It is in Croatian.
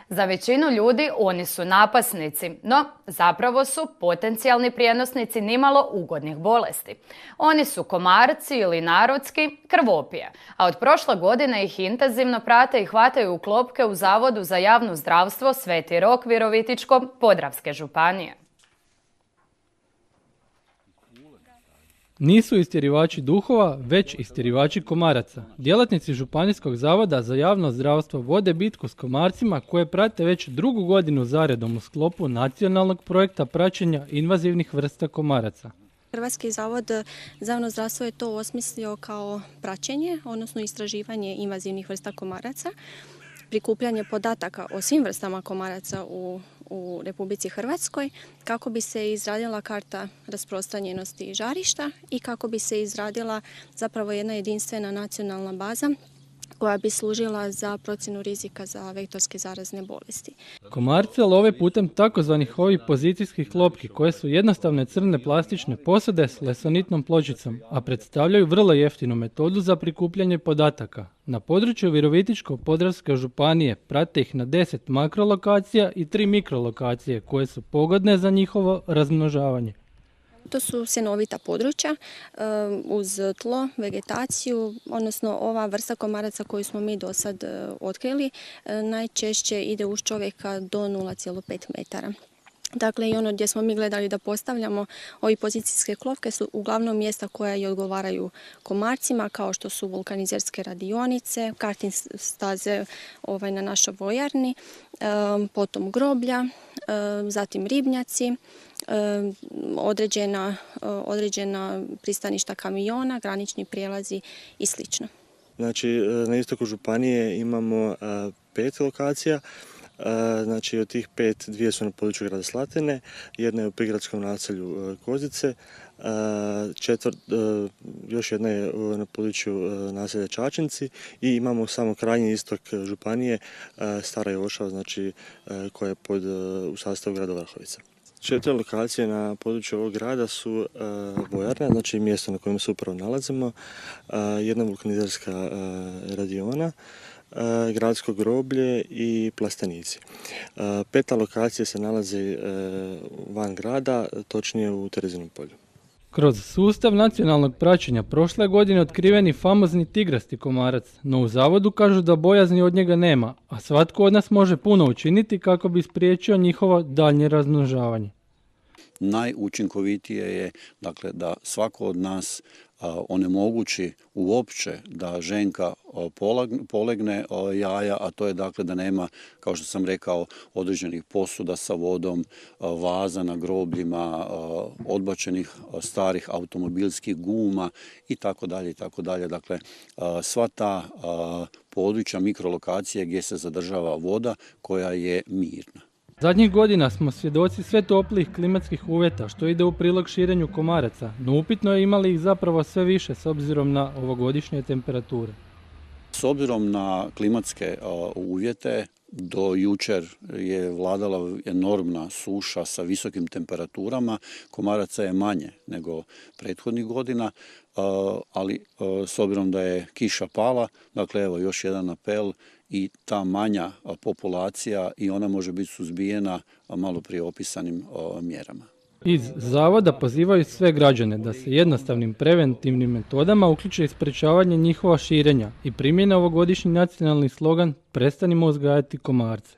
Za većinu ljudi oni su napasnici, no zapravo su potencijalni prijenosnici nimalo ugodnih bolesti. Oni su komarci ili narodski krvopije, a od prošle godine ih intenzivno prate i hvataju u klopke u Zavodu za javno zdravstvo Sveti Rok Virovitičko-podravske županije. Nisu istjerivači duhova, već istjerivači komaraca. Djelatnici Županijskog zavoda za javno zdravstvo vode bitku s komarcima koje prate već drugu godinu zaredom u sklopu nacionalnog projekta praćenja invazivnih vrsta komaraca. Hrvatski zavod za javno zdravstvo je to osmislio kao praćenje, odnosno istraživanje invazivnih vrsta komaraca, prikupljanje podataka o svim vrstama komaraca u Republici Hrvatskoj kako bi se izradila karta rasprostranjenosti i žarišta i kako bi se izradila zapravo jedna jedinstvena nacionalna baza koja bi služila za procjenu rizika za vektorske zarazne bolesti. Komarce love putem takozvanih ovih pozicijskih klopki koje su jednostavne crne plastične posade s lesonitnom pločicom, a predstavljaju vrlo jeftinu metodu za prikupljanje podataka. Na području Virovitičko-podravske županije prate ih na 10 makrolokacija i 3 mikrolokacije koje su pogodne za njihovo razmnožavanje. To su sjenovita područja uz tlo, vegetaciju, odnosno ova vrsta komaraca koju smo mi do sad otkrili najčešće ide uz čovjeka do 0,5 metara. Dakle, i ono gdje smo mi gledali da postavljamo ovi pozicijske klopke su uglavnom mjesta koja i odgovaraju komarcima, kao što su vulkanizerske radionice, karting staze na našoj vojarni, potom groblja, zatim ribnjaci, određena pristaništa kamiona, granični prijelazi i sl. Znači, na istoku županije imamo 5 lokacija. Znači, od tih 5, 2 su na području grada Slatine, jedna je u prigradskom naselju Kozice, još jedna je na području naselja Čačinci i imamo samo krajnji istok županije, Stara Jošava, znači, koja je u sastavu grada Vrhovica. 4 lokacije na području ovog grada su vojarna, znači mjesto na kojem se upravo nalazimo, jedna vulkanizerska radiona, gradsko groblje i plastenici. 5. lokacija se nalazi van grada, točnije u Terezinom polju. Kroz sustav nacionalnog praćenja prošle godine otkriveni famozni tigrasti komarac, no u zavodu kažu da bojazni od njega nema, a svatko od nas može puno učiniti kako bi spriječio njihovo daljnje razmnožavanje. Najučinkovitije je da svako od nas onemogući uopće da ženka polegne jaja, a to je da nema, kao što sam rekao, određenih posuda sa vodom, vaza na grobljima, odbačenih starih automobilskih guma i tako dalje. Dakle, sva ta područja mikrolokacije gdje se zadržava voda koja je mirna. Zadnjih godina smo svjedoci sve toplijih klimatskih uvjeta, što ide u prilog širenju komaraca, no upitno je imali ih zapravo sve više s obzirom na ovogodišnje temperature. S obzirom na klimatske uvjete, do jučer je vladala enormna suša sa visokim temperaturama, komaraca je manje nego prethodnih godina, ali s obzirom da je kiša pala, dakle evo još jedan apel i ta manja populacija i ona može biti suzbijena malo prije opisanim mjerama. Iz zavoda pozivaju sve građane da se jednostavnim preventivnim metodama uključe i sprečavanje njihova širenja i primjene ovogodišnji nacionalni slogan "Prestanimo uzgajati komarce".